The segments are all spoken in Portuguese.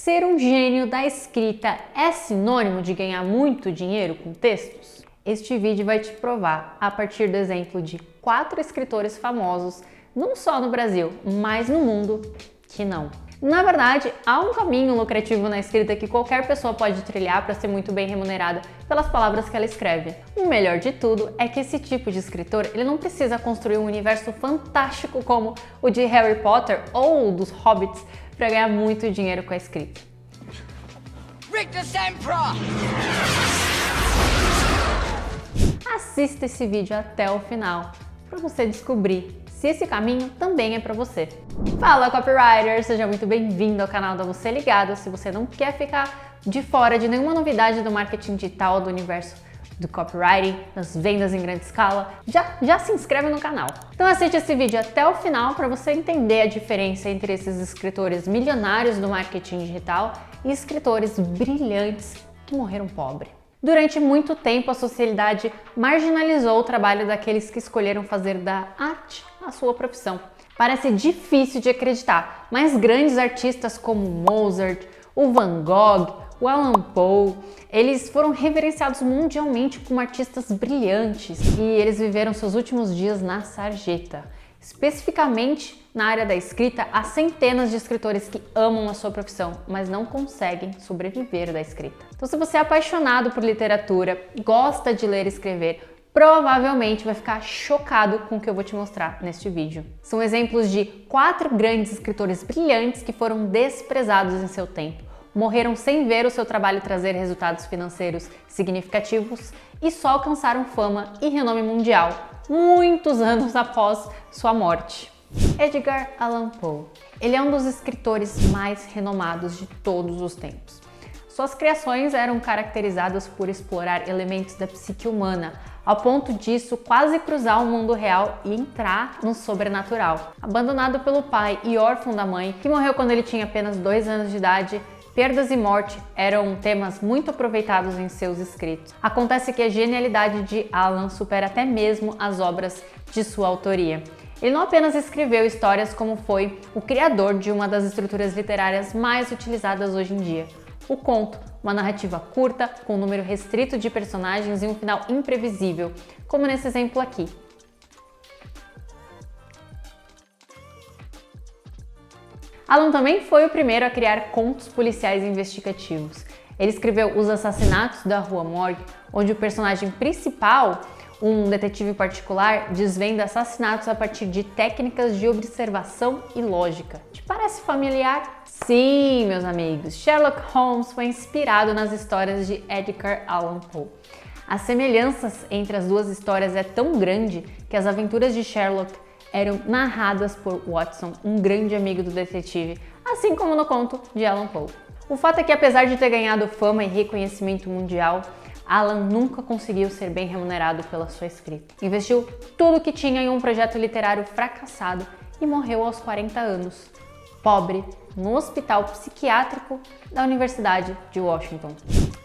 Ser um gênio da escrita é sinônimo de ganhar muito dinheiro com textos? Este vídeo vai te provar a partir do exemplo de 4 escritores famosos, não só no Brasil, mas no mundo, que não. Na verdade, há um caminho lucrativo na escrita que qualquer pessoa pode trilhar para ser muito bem remunerada pelas palavras que ela escreve. O melhor de tudo é que esse tipo de escritor ele não precisa construir um universo fantástico como o de Harry Potter ou dos Hobbits para ganhar muito dinheiro com a escrita. Assista esse vídeo até o final para você descobrir se esse caminho também é para você. Fala, copywriter! Seja muito bem-vindo ao canal da Você Ligado. Se você não quer ficar de fora de nenhuma novidade do marketing digital, do universo do copywriting, das vendas em grande escala, já se inscreve no canal. Então assiste esse vídeo até o final para você entender a diferença entre esses escritores milionários do marketing digital e escritores brilhantes que morreram pobres. Durante muito tempo, a sociedade marginalizou o trabalho daqueles que escolheram fazer da arte a sua profissão. Parece difícil de acreditar, mas grandes artistas como Mozart, o Van Gogh, o Alan Poe, eles foram reverenciados mundialmente como artistas brilhantes e eles viveram seus últimos dias na sarjeta. Especificamente na área da escrita, há centenas de escritores que amam a sua profissão, mas não conseguem sobreviver da escrita. Então, se você é apaixonado por literatura, gosta de ler e escrever, provavelmente vai ficar chocado com o que eu vou te mostrar neste vídeo. São exemplos de 4 grandes escritores brilhantes que foram desprezados em seu tempo. Morreram sem ver o seu trabalho trazer resultados financeiros significativos e só alcançaram fama e renome mundial muitos anos após sua morte. Edgar Allan Poe. Ele é um dos escritores mais renomados de todos os tempos. Suas criações eram caracterizadas por explorar elementos da psique humana, ao ponto disso quase cruzar o mundo real e entrar no sobrenatural. Abandonado pelo pai e órfão da mãe, que morreu quando ele tinha apenas 2 anos de idade, perdas e morte eram temas muito aproveitados em seus escritos. Acontece que a genialidade de Allan supera até mesmo as obras de sua autoria. Ele não apenas escreveu histórias, como foi o criador de uma das estruturas literárias mais utilizadas hoje em dia, o conto, uma narrativa curta, com um número restrito de personagens e um final imprevisível, como nesse exemplo aqui. Allan também foi o primeiro a criar contos policiais investigativos. Ele escreveu Os Assassinatos da Rua Morgue, onde o personagem principal, um detetive particular, desvenda assassinatos a partir de técnicas de observação e lógica. Te parece familiar? Sim, meus amigos, Sherlock Holmes foi inspirado nas histórias de Edgar Allan Poe. As semelhanças entre as duas histórias é tão grande que as aventuras de Sherlock eram narradas por Watson, um grande amigo do detetive, assim como no conto de Allan Poe. O fato é que, apesar de ter ganhado fama e reconhecimento mundial, Allan nunca conseguiu ser bem remunerado pela sua escrita. Investiu tudo o que tinha em um projeto literário fracassado e morreu aos 40 anos, pobre, no hospital psiquiátrico da Universidade de Washington.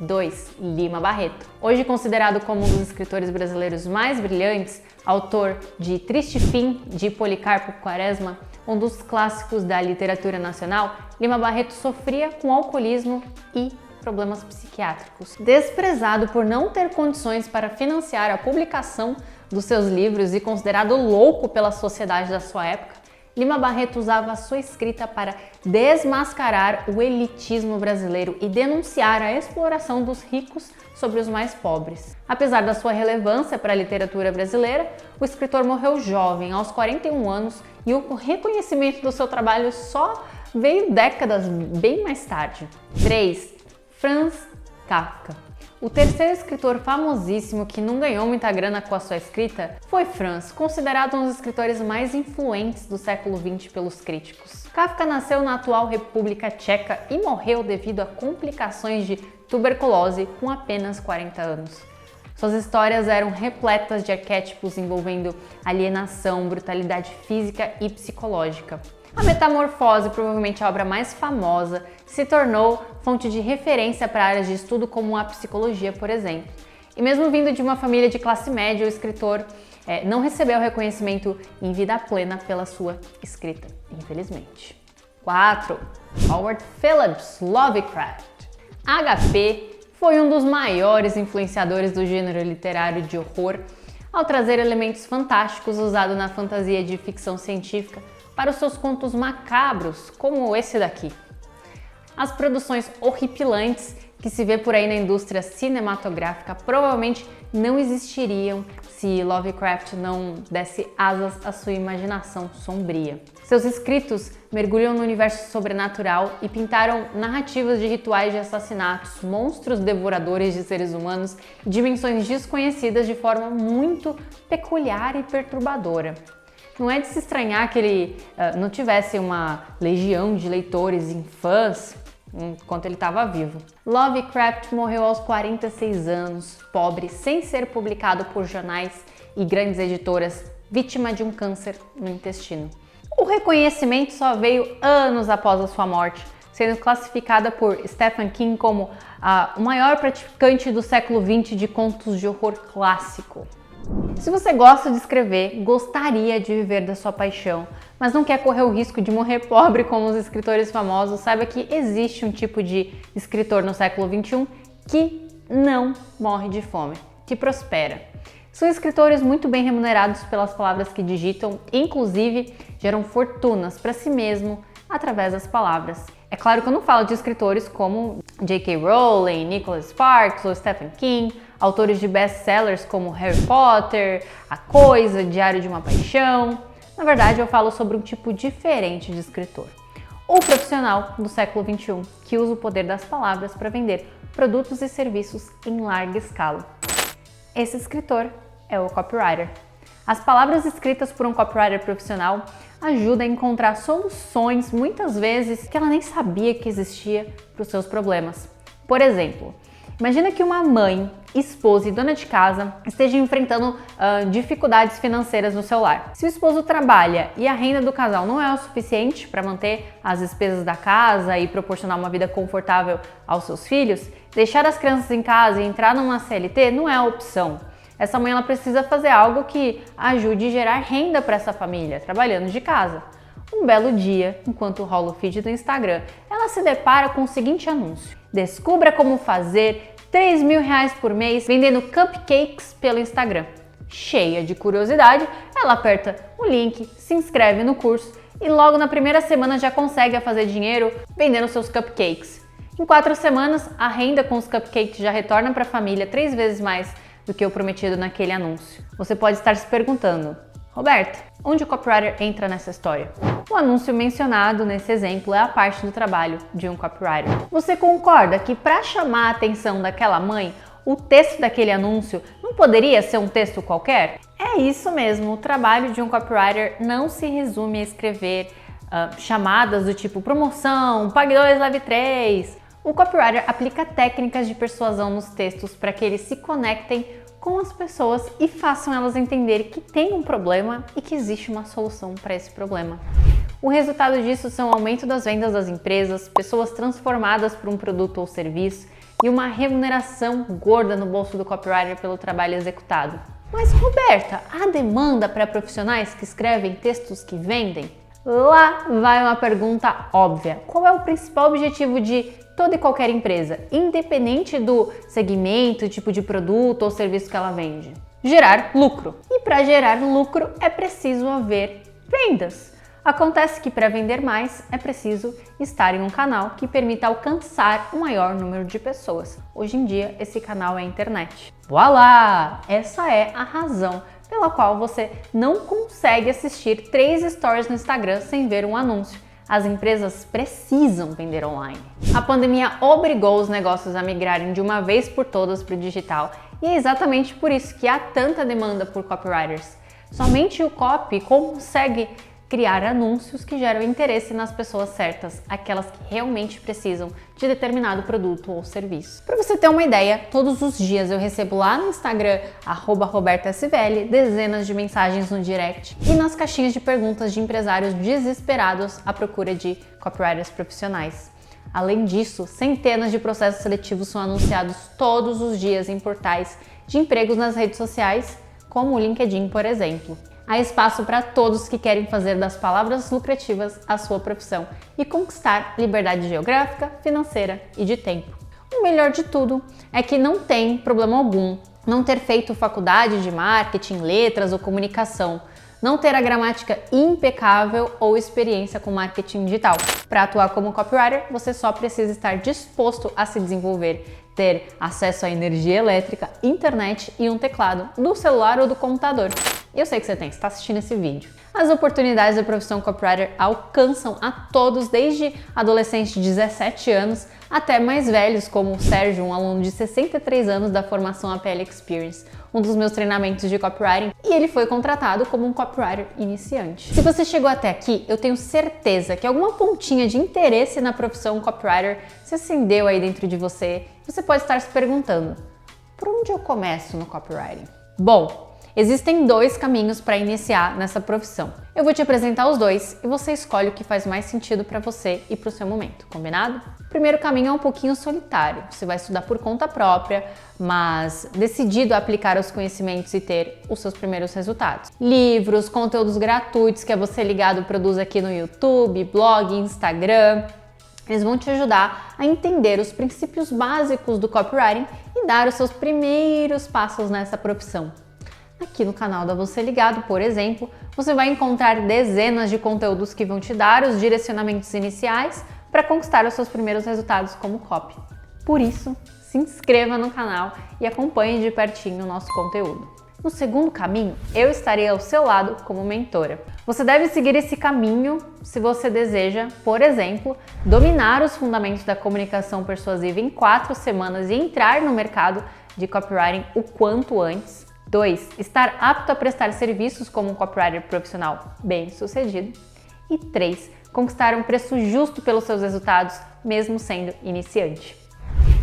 2. Lima Barreto. Hoje considerado como um dos escritores brasileiros mais brilhantes, autor de Triste Fim, de Policarpo Quaresma, um dos clássicos da literatura nacional, Lima Barreto sofria com alcoolismo e problemas psiquiátricos. Desprezado por não ter condições para financiar a publicação dos seus livros e considerado louco pela sociedade da sua época, Lima Barreto usava a sua escrita para desmascarar o elitismo brasileiro e denunciar a exploração dos ricos sobre os mais pobres. Apesar da sua relevância para a literatura brasileira, o escritor morreu jovem, aos 41 anos, e o reconhecimento do seu trabalho só veio décadas bem mais tarde. 3. Franz Kafka. O terceiro escritor famosíssimo que não ganhou muita grana com a sua escrita foi Franz, considerado um dos escritores mais influentes do século XX pelos críticos. Kafka nasceu na atual República Tcheca e morreu devido a complicações de tuberculose com apenas 40 anos. Suas histórias eram repletas de arquétipos envolvendo alienação, brutalidade física e psicológica. A Metamorfose, provavelmente a obra mais famosa, se tornou fonte de referência para áreas de estudo como a psicologia, por exemplo. E mesmo vindo de uma família de classe média, o escritor não recebeu reconhecimento em vida plena pela sua escrita, infelizmente. 4. Howard Phillips Lovecraft. HP foi um dos maiores influenciadores do gênero literário de horror ao trazer elementos fantásticos usados na fantasia de ficção científica para os seus contos macabros, como esse daqui. As produções horripilantes que se vê por aí na indústria cinematográfica provavelmente não existiriam se Lovecraft não desse asas à sua imaginação sombria. Seus escritos mergulham no universo sobrenatural e pintaram narrativas de rituais de assassinatos, monstros devoradores de seres humanos e dimensões desconhecidas de forma muito peculiar e perturbadora. Não é de se estranhar que ele não tivesse uma legião de leitores e fãs enquanto ele estava vivo. Lovecraft morreu aos 46 anos, pobre, sem ser publicado por jornais e grandes editoras, vítima de um câncer no intestino. O reconhecimento só veio anos após a sua morte, sendo classificada por Stephen King como o maior praticante do século XX de contos de horror clássico. Se você gosta de escrever, gostaria de viver da sua paixão, mas não quer correr o risco de morrer pobre como os escritores famosos, saiba que existe um tipo de escritor no século XXI que não morre de fome, que prospera. São escritores muito bem remunerados pelas palavras que digitam, inclusive geram fortunas para si mesmo através das palavras. É claro que eu não falo de escritores como J.K. Rowling, Nicholas Sparks ou Stephen King, autores de best-sellers como Harry Potter, A Coisa, Diário de uma Paixão. Na verdade, eu falo sobre um tipo diferente de escritor. O profissional do século XXI, que usa o poder das palavras para vender produtos e serviços em larga escala. Esse escritor é o copywriter. As palavras escritas por um copywriter profissional ajudam a encontrar soluções, muitas vezes, que ela nem sabia que existia para os seus problemas. Por exemplo, imagina que uma mãe, esposa e dona de casa esteja enfrentando dificuldades financeiras no seu lar. Se o esposo trabalha e a renda do casal não é o suficiente para manter as despesas da casa e proporcionar uma vida confortável aos seus filhos, deixar as crianças em casa e entrar numa CLT não é a opção. Essa mãe ela precisa fazer algo que ajude a gerar renda para essa família, trabalhando de casa. Um belo dia, enquanto rola o feed do Instagram, ela se depara com o seguinte anúncio: descubra como fazer R$3.000 por mês vendendo cupcakes pelo Instagram. Cheia de curiosidade, ela aperta o link, se inscreve no curso e logo na primeira semana já consegue fazer dinheiro vendendo seus cupcakes. Em 4 semanas, a renda com os cupcakes já retorna para a família 3 vezes mais do que o prometido naquele anúncio. Você pode estar se perguntando: Roberta, onde o copywriter entra nessa história? O anúncio mencionado nesse exemplo é a parte do trabalho de um copywriter. Você concorda que para chamar a atenção daquela mãe, o texto daquele anúncio não poderia ser um texto qualquer? É isso mesmo, o trabalho de um copywriter não se resume a escrever chamadas do tipo promoção, pague 2, leve 3. O copywriter aplica técnicas de persuasão nos textos para que eles se conectem com as pessoas e façam elas entenderem que tem um problema e que existe uma solução para esse problema. O resultado disso são o aumento das vendas das empresas, pessoas transformadas por um produto ou serviço e uma remuneração gorda no bolso do copywriter pelo trabalho executado. Mas Roberta, há demanda para profissionais que escrevem textos que vendem? Lá vai uma pergunta óbvia. Qual é o principal objetivo de toda e qualquer empresa, independente do segmento, tipo de produto ou serviço que ela vende? Gerar lucro. E para gerar lucro é preciso haver vendas. Acontece que para vender mais é preciso estar em um canal que permita alcançar um maior número de pessoas. Hoje em dia, esse canal é a internet. Voilá! Essa é a razão pela qual você não consegue assistir 3 stories no Instagram sem ver um anúncio. As empresas precisam vender online. A pandemia obrigou os negócios a migrarem de uma vez por todas para o digital e é exatamente por isso que há tanta demanda por copywriters. Somente o copy consegue criar anúncios que geram interesse nas pessoas certas, aquelas que realmente precisam de determinado produto ou serviço. Para você ter uma ideia, todos os dias eu recebo lá no Instagram, @RobertaSVL, dezenas de mensagens no direct e nas caixinhas de perguntas de empresários desesperados à procura de copywriters profissionais. Além disso, centenas de processos seletivos são anunciados todos os dias em portais de empregos nas redes sociais, como o LinkedIn, por exemplo. Há espaço para todos que querem fazer das palavras lucrativas a sua profissão e conquistar liberdade geográfica, financeira e de tempo. O melhor de tudo é que não tem problema algum não ter feito faculdade de marketing, letras ou comunicação, não ter a gramática impecável ou experiência com marketing digital. Para atuar como copywriter, você só precisa estar disposto a se desenvolver, ter acesso à energia elétrica, internet e um teclado do celular ou do computador. Eu sei que você tem, você está assistindo esse vídeo. As oportunidades da profissão copywriter alcançam a todos, desde adolescentes de 17 anos até mais velhos, como o Sérgio, um aluno de 63 anos da formação APL Experience, um dos meus treinamentos de copywriting, e ele foi contratado como um copywriter iniciante. Se você chegou até aqui, eu tenho certeza que alguma pontinha de interesse na profissão copywriter se acendeu aí dentro de você. Você pode estar se perguntando, por onde eu começo no copywriting? Bom, existem dois caminhos para iniciar nessa profissão. Eu vou te apresentar os dois e você escolhe o que faz mais sentido para você e para o seu momento, combinado? O primeiro caminho é um pouquinho solitário. Você vai estudar por conta própria, mas decidido a aplicar os conhecimentos e ter os seus primeiros resultados. Livros, conteúdos gratuitos que Você Ligado produz aqui no YouTube, blog, Instagram. Eles vão te ajudar a entender os princípios básicos do copywriting e dar os seus primeiros passos nessa profissão. Aqui no canal da Você Ligado, por exemplo, você vai encontrar dezenas de conteúdos que vão te dar os direcionamentos iniciais para conquistar os seus primeiros resultados como copy. Por isso, se inscreva no canal e acompanhe de pertinho o nosso conteúdo. No segundo caminho, eu estarei ao seu lado como mentora. Você deve seguir esse caminho se você deseja, por exemplo, dominar os fundamentos da comunicação persuasiva em 4 semanas e entrar no mercado de copywriting o quanto antes. 2. Estar apto a prestar serviços como um copywriter profissional bem-sucedido. E 3. Conquistar um preço justo pelos seus resultados, mesmo sendo iniciante.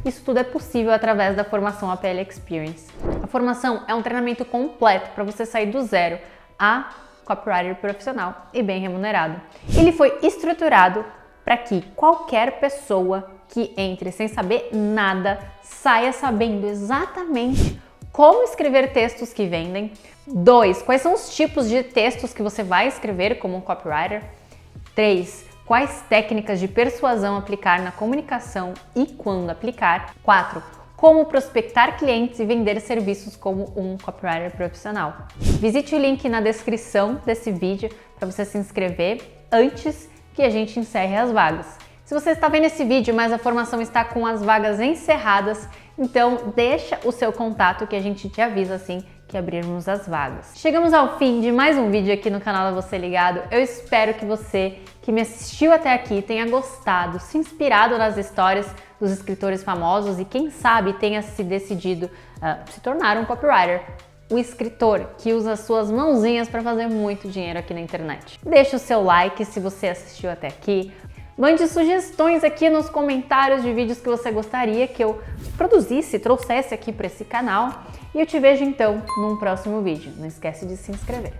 Isso tudo é possível através da formação APL Experience. A formação é um treinamento completo para você sair do zero a copywriter profissional e bem remunerado. Ele foi estruturado para que qualquer pessoa que entre sem saber nada saia sabendo exatamente como escrever textos que vendem. 2. Quais são os tipos de textos que você vai escrever como um copywriter? 3. Quais técnicas de persuasão aplicar na comunicação e quando aplicar? 4. Como prospectar clientes e vender serviços como um copywriter profissional. Visite o link na descrição desse vídeo para você se inscrever antes que a gente encerre as vagas. Se você está vendo esse vídeo, mas a formação está com as vagas encerradas, então deixa o seu contato que a gente te avisa assim que abrirmos as vagas. Chegamos ao fim de mais um vídeo aqui no canal da Você Ligado. Eu espero que você que me assistiu até aqui tenha gostado, se inspirado nas histórias dos escritores famosos e quem sabe tenha se decidido se tornar um copywriter. O escritor que usa as suas mãozinhas para fazer muito dinheiro aqui na internet. Deixa o seu like se você assistiu até aqui. Mande sugestões aqui nos comentários de vídeos que você gostaria que eu produzisse, trouxesse aqui para esse canal. E eu te vejo então num próximo vídeo. Não esquece de se inscrever.